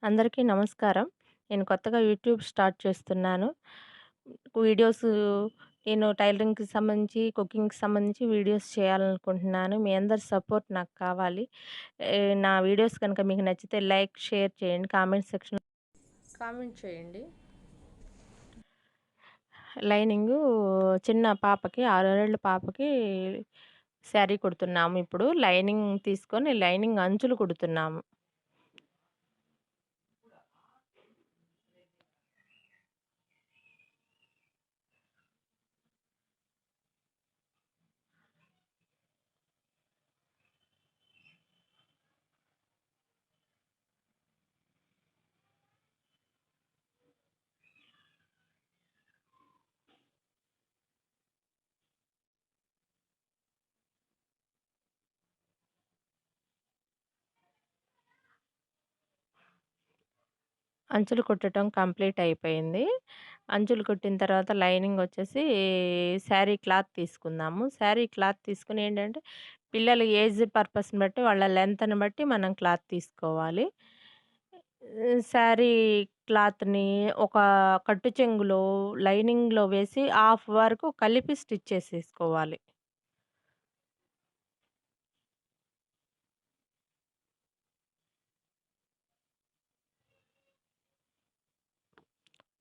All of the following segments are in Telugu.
అందరికీ నమస్కారం. నేను కొత్తగా యూట్యూబ్ స్టార్ట్ చేస్తున్నాను. వీడియోస్ నేను టైలరింగ్‌కి సంబంధించి, కుకింగ్‌కి సంబంధించి వీడియోస్ చేయాలనుకుంటున్నాను. మీ అందరి సపోర్ట్ నాకు కావాలి. నా వీడియోస్ కనుక మీకు నచ్చితే లైక్, షేర్ చేయండి. కామెంట్ సెక్షన్‌లో కామెంట్ చేయండి. లైనింగు చిన్న పాపకి 6 నెలల పాపకి శారీ కుడుతున్నాము ఇప్పుడు. లైనింగ్ తీసుకొని లైనింగ్ అంచులు కుడుతున్నాము. అంచులు కుట్టటం కంప్లీట్ అయిపోయింది. అంచులు కుట్టిన తర్వాత లైనింగొచ్చేసి శారీ క్లాత్ తీసుకుందాము. శారీ క్లాత్ తీసుకొని ఏంటంటే, పిల్లల ఏజ్ పర్పస్‌ని బట్టి, వాళ్ళ లెంగ్త్‌ని బట్టి మనం క్లాత్ తీసుకోవాలి. శారీ క్లాత్‌ని ఒక కట్టు చెంగులో లైనింగ్‌లో వేసి హాఫ్ వరకు కలిపి స్టిచ్ చేసేసుకోవాలి.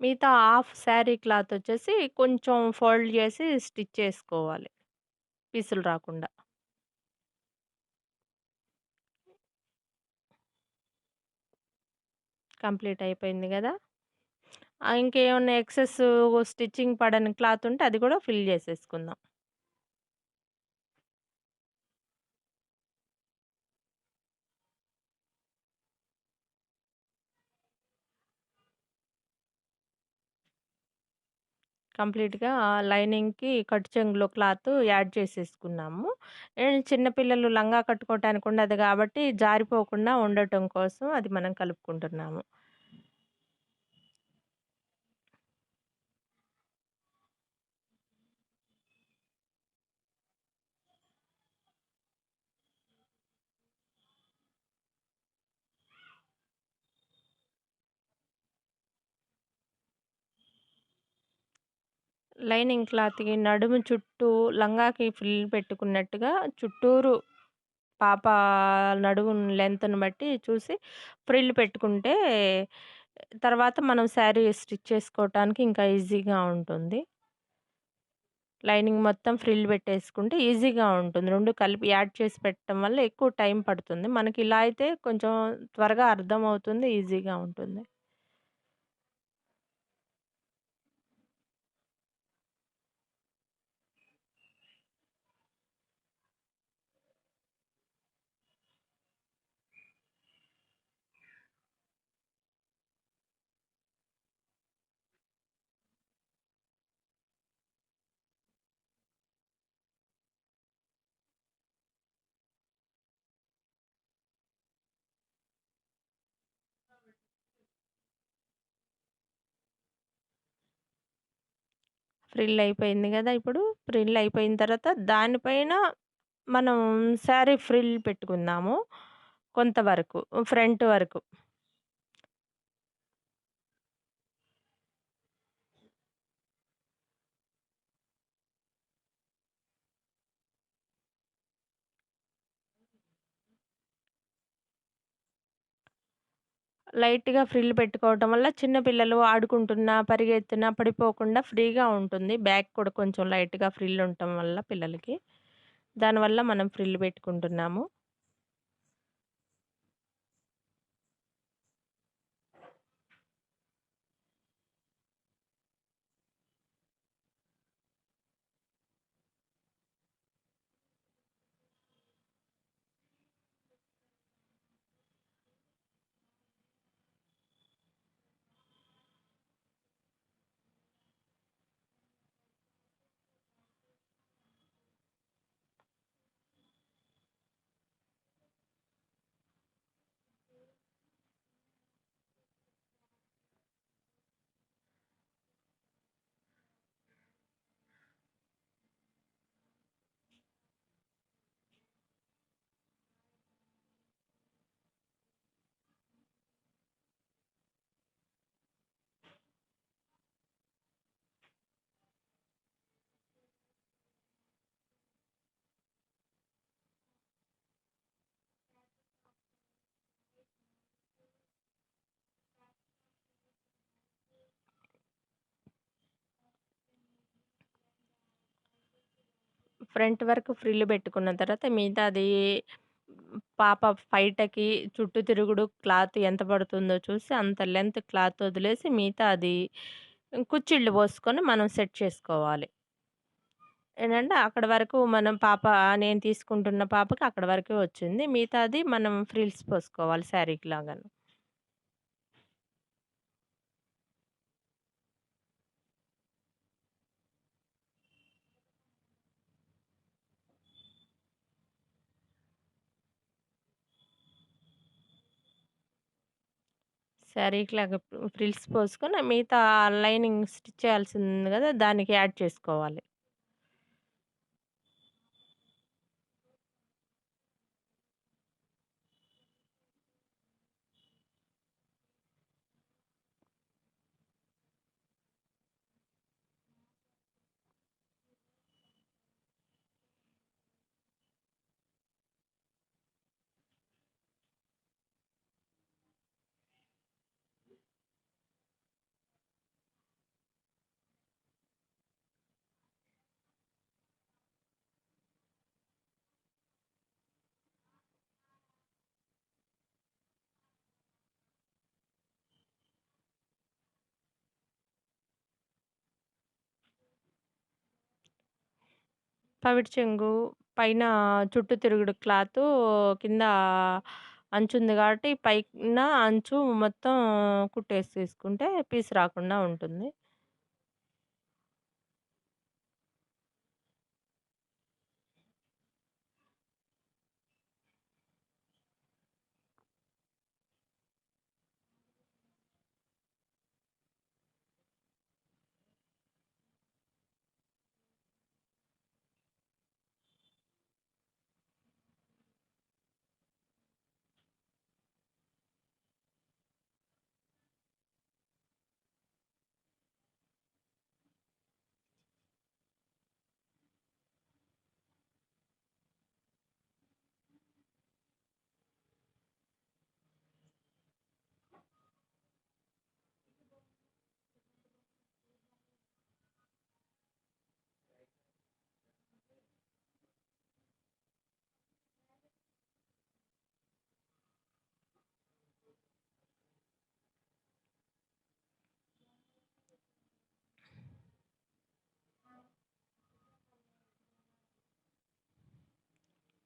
మిగతా హాఫ్ శారీ క్లాతొచ్చేసి కొంచెం ఫోల్డ్ చేసి స్టిచ్ చేసుకోవాలి. పీసులు రాకుండా. కంప్లీట్ అయిపోయింది గదా! ఇంకేమన్నా స్టిచ్చింగ్ పడని క్లాత్ ఉంటే అది గూడా ఫిల్ జేసేసుకుందాం. కంప్లీట్‌గా లైనింగ్‌కి కట్టు చెంగులో క్లాత్ యాడ్ చేసేసుకున్నాము. చిన్న పిల్లలు లంగా కట్టుకోవటానికి ఉండదు గాబట్టి జారిపోకుండా ఉండటం కోసం అది మనం కలుపుకుంటున్నాము. లైనింగ్ క్లాత్‌కి నడుము చుట్టూ లంగాకి ఫ్రిల్ పెట్టుకున్నట్టుగా చుట్టూరు పాప నడుము లెంగ్త్‌ని బట్టి చూసి ఫ్రిల్ పెట్టుకుంటే తర్వాత మనం శారీ స్టిచ్ చేసుకోవటానికి ఇంకా ఈజీగా ఉంటుంది. లైనింగ్ మొత్తం ఫ్రిల్ పెట్టేసుకుంటే ఈజీగా ఉంటుంది. 2 కలిపి యాడ్ చేసి పెట్టడం వల్ల ఎక్కువ టైం పడుతుంది. మనకి ఇలా అయితే కొంచెం త్వరగా అర్థమవుతుంది. ఈజీగా ఉంటుంది. ఫ్రిల్ అయిపోయింది గదా! ఇప్పుడు. ఫ్రిల్ అయిపోయిన తర్వాత దానిపైన మనం శారీ ఫ్రిల్ పెట్టుకుందాము. కొంతవరకు ఫ్రంట్ వరకు. లైట్‌గా ఫ్రిల్ పెట్టుకోవటం వల్ల చిన్న పిల్లలు ఆడుకుంటున్నా, పరిగెత్తినా పడిపోకుండా ఫ్రీగా ఉంటుంది. బ్యాక్ కూడా కొంచెం లైట్‌గా ఫ్రిల్ ఉండటం వల్ల పిల్లలకి. దానివల్ల మనం ఫ్రిల్ పెట్టుకుంటున్నాము. ఫ్రంట్ వరకు ఫ్రిల్ పెట్టుకున్న తర్వాత మిగతాది పాప పైటకి చుట్టూ తిరుగుడు క్లాత్ ఎంత పడుతుందో చూసి అంత లెంత్ క్లాత్ వదిలేసి మిగతాది కుచ్చిళ్ళు పోసుకొని మనం సెట్ చేసుకోవాలి. ఏంటంటే అక్కడి వరకు మనం నేను తీసుకుంటున్న పాపకి అక్కడి వరకే వచ్చింది. మిగతాది మనం ఫ్రిల్స్ పోసుకోవాలి శారీకి లాగాను. శారీకి లాగా ఫ్రిల్స్ పోసుకొని మిగతా లైనింగ్ స్టిచ్ చేయాల్సింది కదా! దానికి యాడ్ చేసుకోవాలి. పవిట చెంగు పైన చుట్టూ తిరుగుడు క్లాతు కింద అంచుంది కాబట్టి పైన అంచు మొత్తం కుట్టేసేసుకుంటే పీస్ రాకుండా ఉంటుంది.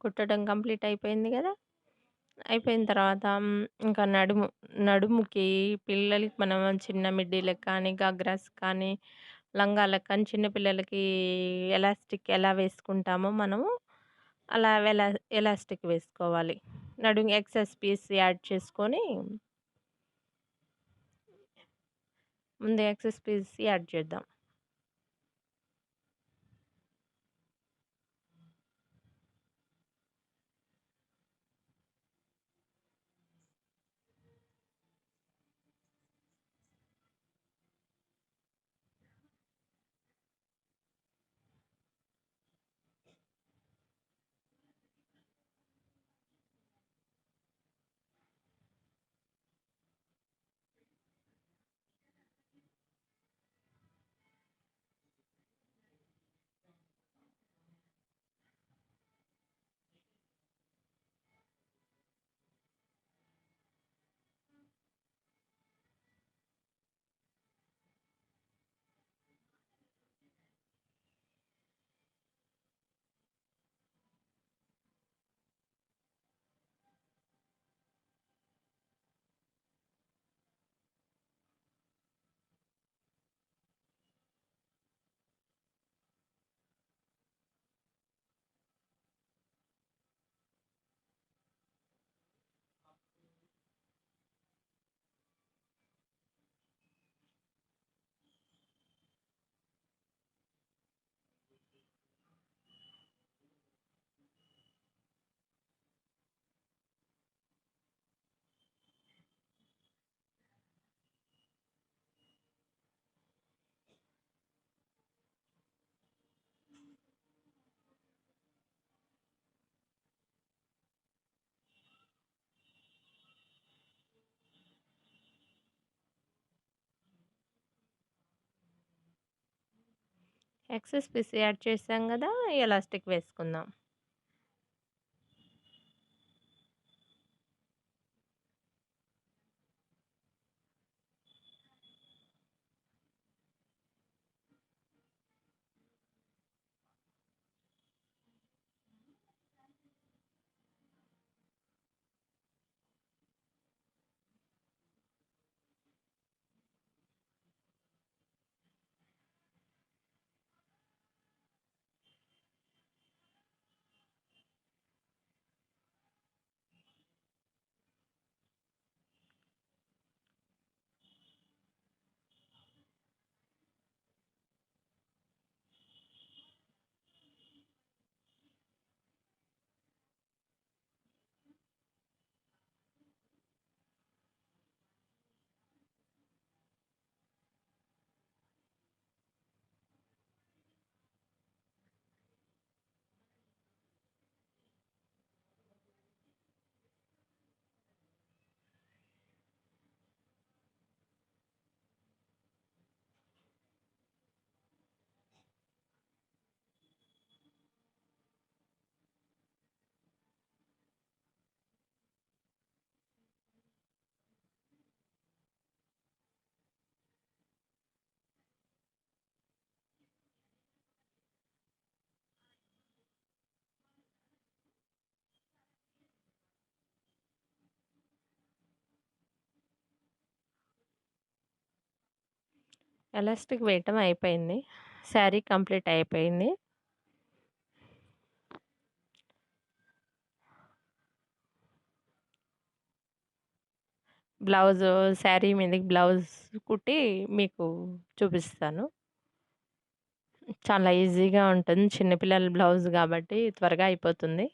కుట్టడం కంప్లీట్ అయిపోయింది గదా! అయిపోయిన తర్వాత ఇంకా నడుముకి పిల్లలకి మనం చిన్న మిడ్డీలకి కానీ, గగ్రాస్ కానీ, లంగాలకు కానీ చిన్న పిల్లలకి ఎలాస్టిక్ ఎలా వేసుకుంటామో మనము అలా ఎలాస్టిక్ వేసుకోవాలి. ఎక్సెస్ పీస్ యాడ్ చేసుకొని ముందు ఎక్సెస్ పీస్ యాడ్ చేద్దాం. ఎక్సెస్ పీస్ యాడ్ చేసాం గదా! ఎలాస్టిక్ వేసుకుందాం. ఎలాస్టిక్ వేయటం అయిపోయింది. శారీ కంప్లీట్ అయిపోయింది. బ్లౌజు శారీ మీదకి బ్లౌజ్ కుట్టి మీకు చూపిస్తాను. చాలా ఈజీగా ఉంటుంది. చిన్న పిల్లల బ్లౌజ్ గాబట్టి త్వరగా అయిపోతుంది.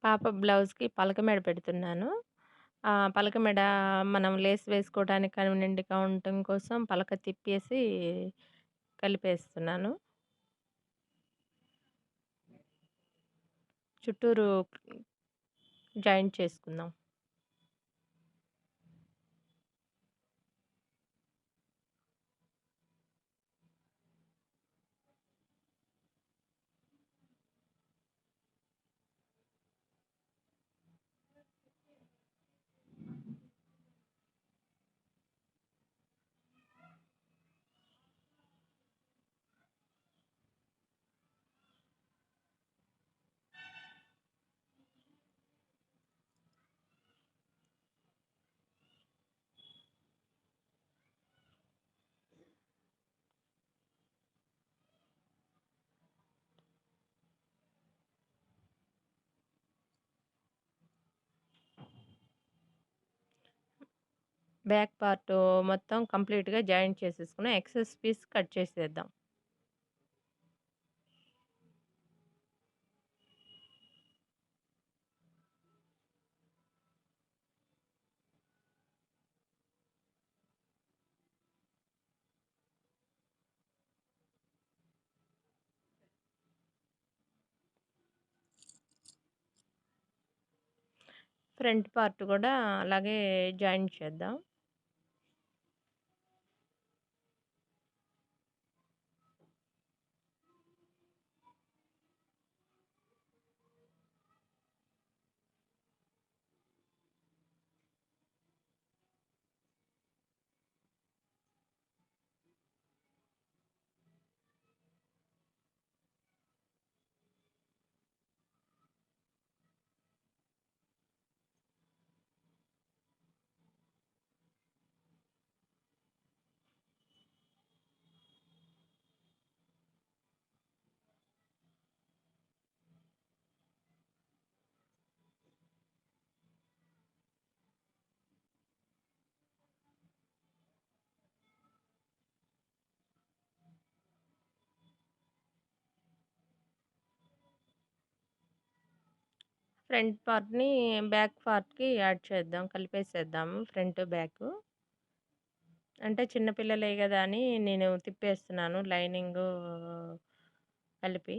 పాప బ్లౌజ్‌కి పలక మెడ పెడుతున్నాను. పలక మెడ మనం లేస్ వేసుకోవడానికి కన్వీనియంట్‌గా ఉండటం కోసం పలక తిప్పేసి కలిపేస్తున్నాను. చుట్టూరు జాయింట్ చేసుకుందాం. బ్యాక్ పార్టు మొత్తం కంప్లీట్‌గా జాయింట్ చేసేసుకున్నాం. ఎక్సెస్ పీస్ కట్ చేసేద్దాం. ఫ్రంట్ పార్ట్ గూడా అలాగే జాయింట్ చేద్దాం. ఫ్రంట్ పార్ట్‌ని బ్యాక్ పార్ట్‌కి యాడ్ చేద్దాం. కలిపేసేద్దాము ఫ్రంట్, బ్యాకు. అంటే చిన్న పిల్లలే గదా అని నేను తిప్పేస్తున్నాను లైనింగు కలిపి.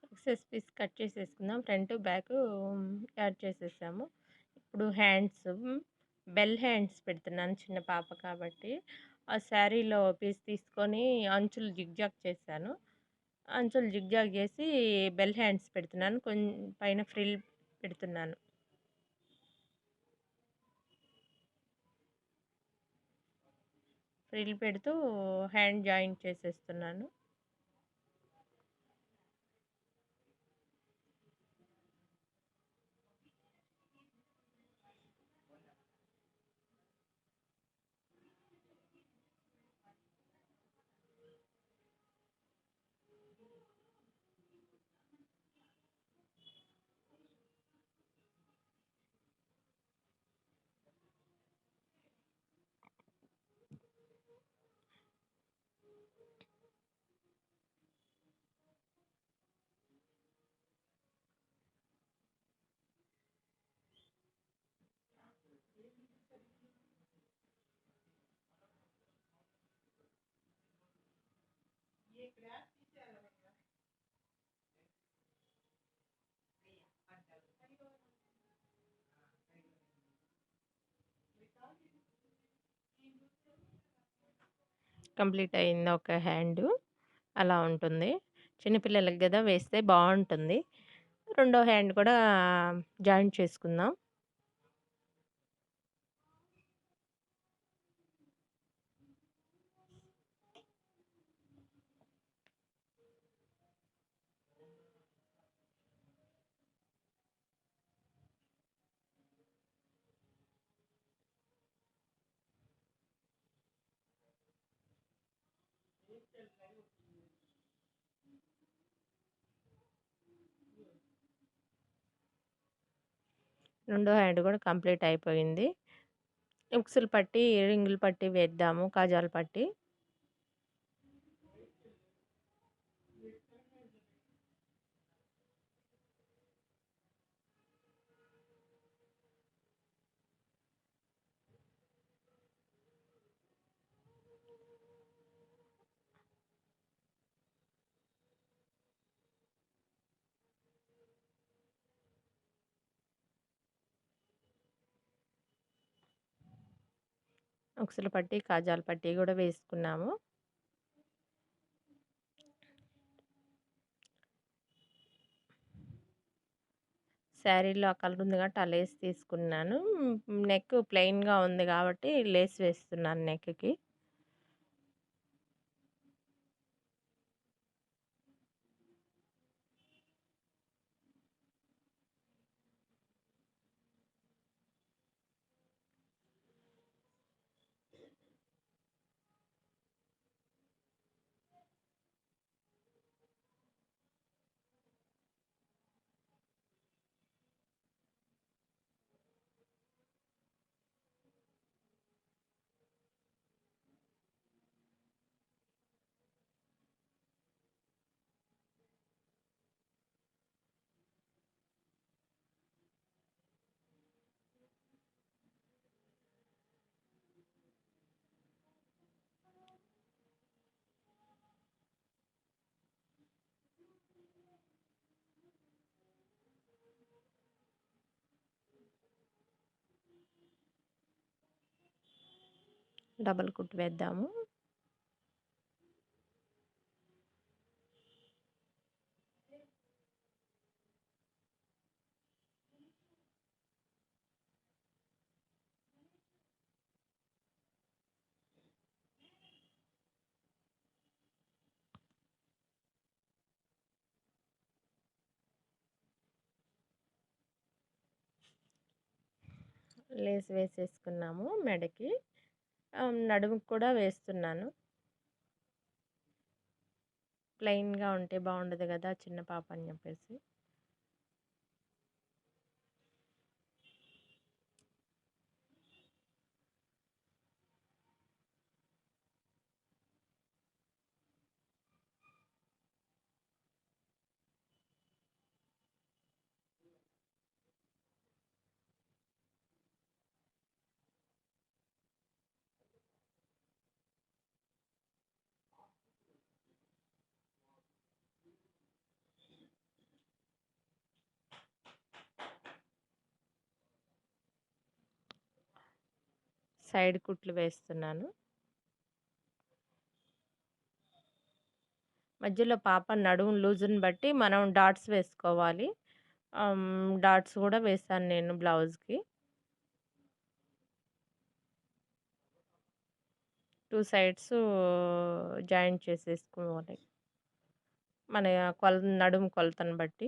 ఎక్సెస్ పీస్ కట్ చేసేసుకుందాం. ఫ్రంట్, బ్యాకు యాడ్ చేసేసాము. ఇప్పుడు హ్యాండ్స్, బెల్ హ్యాండ్స్ పెడుతున్నాను చిన్న పాప కాబట్టి. ఆ శారీలో పీస్ తీసుకొని అంచులు జిగ్‌జాగ్ చేశాను. అంచులు జిగ్‌జాగ్ చేసి బెల్ హ్యాండ్స్ పెడుతున్నాను. పైన ఫ్రిల్ పెడుతున్నాను. ఫ్రిల్ పెడుతూ హ్యాండ్ జాయింట్ చేసేస్తున్నాను. కంప్లీట్ అయింది ఒక హ్యాండు. అలా ఉంటుంది. చిన్న పిల్లలకి గదా! వేస్తే బావుంటుంది. రెండో హ్యాండ్ కూడా జాయింట్ చేసుకుందాం. రెండో హ్యాండ్ కూడా కంప్లీట్ అయిపోయింది. ఉక్సులు పట్టి, రింగులు పట్టి వేద్దాము. కాజాలు పట్టి. ఉక్సులు పట్టి, కాజాలు పట్టి గూడా వేసుకున్నాము. శారీలో ఆ కలర్ ఉంది కాబట్టి ఆ లేస్ తీసుకున్నాను. నెక్ ప్లెయిన్‌గా ఉంది కాబట్టి లేస్ వేస్తున్నాను నెక్‌కి. డబల్ కుట్టు వేద్దాము. లేస్ వేసేసుకున్నాము మెడకి. నడుముకి కూడా వేస్తున్నాను. ప్లెయిన్‌గా ఉంటే బాగుండదు గదా! చిన్న పాప అని జెప్పేసి. సైడ్ కుట్లు వేస్తున్నాను. మధ్యలో పాప నడుము లూజుని బట్టి మనం డాట్స్ వేసుకోవాలి. డాట్స్ గూడా వేశాను నేను బ్లౌజ్‌కి. 2 సైడ్సు జాయింట్ చేసేసుకోవాలి. మన నడుము కొలతను బట్టి.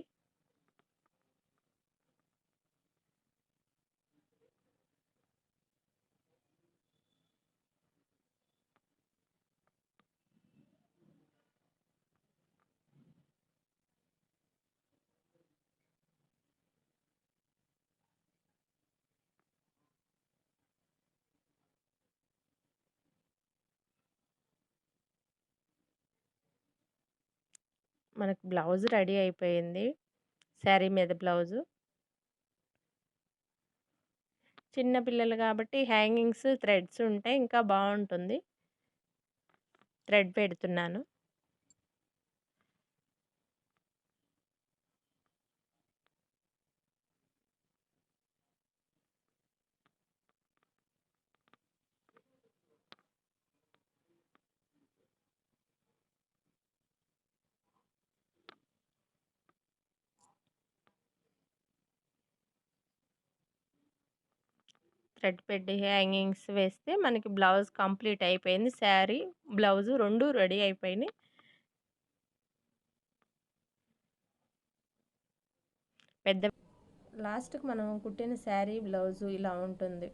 మనకు బ్లౌజ్ రెడీ అయిపోయింది. శారీ మీద బ్లౌజు. చిన్న పిల్లలు గాబట్టి హ్యాంగింగ్స్, థ్రెడ్స్ ఉంటే ఇంకా బావుంటుంది. థ్రెడ్ పెడుతున్నాను. థ్రెడ్ పెట్టి హ్యాంగింగ్స్ వేస్తే మనకి బ్లౌజ్ కంప్లీట్ అయిపోయింది. శారీ, బ్లౌజు 2 రెడీ అయిపోయినాయి. పెద్ద లాస్ట్‌కి మనం కుట్టిన శారీ, బ్లౌజు ఇలా ఉంటుంది.